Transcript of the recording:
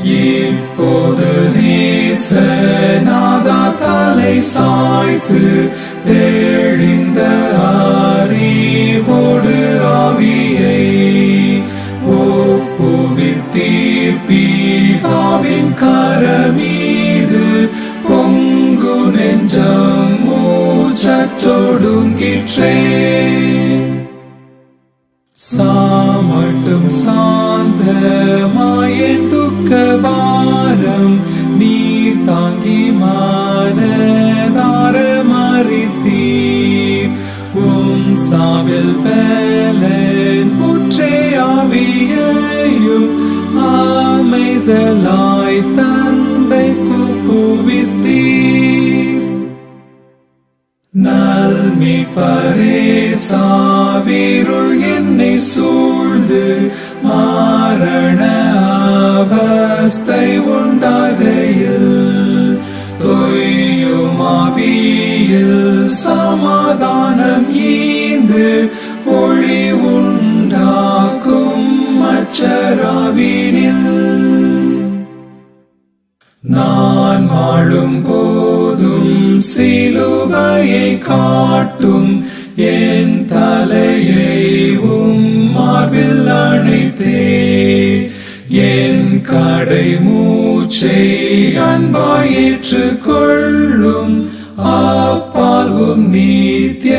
இப்போது நேசநாதா தலை சாய்த்து தெளிந்த அறிவோடு ஆவியை ஒப்புவித்தீர். பிதாவின் கரமீது பொங்கு நெஞ்சம் மூச்சற்றொடுங்கிற்றே. சாமட்டும் சாந்தமாயின் துக்க பாரம் நீர் தாங்கி மனதார மறித்தீர். சாவில் பலன் புற்றே ஆவியையும் அமைதலாய் தந்தை கூப்புவித்தீர். நல்மீட்பரே சாவிருள் என்னை சூழ்ந்து மரண அவஸ்தை உண்டாகையில் தொய்யும் ஆவியில் சமாதானம் ஈந்து ஒளி உண்டாக்கும் அச்சராவினில் நான் வாழும் போதும் சிலுவையை காட்டும் என் தலையை மார்பில் அணைத்தே. என் கடை மூச்சை அன்பாய் ஏற்றுக்கொள்ளும் அப்பால்வும் நீத்திய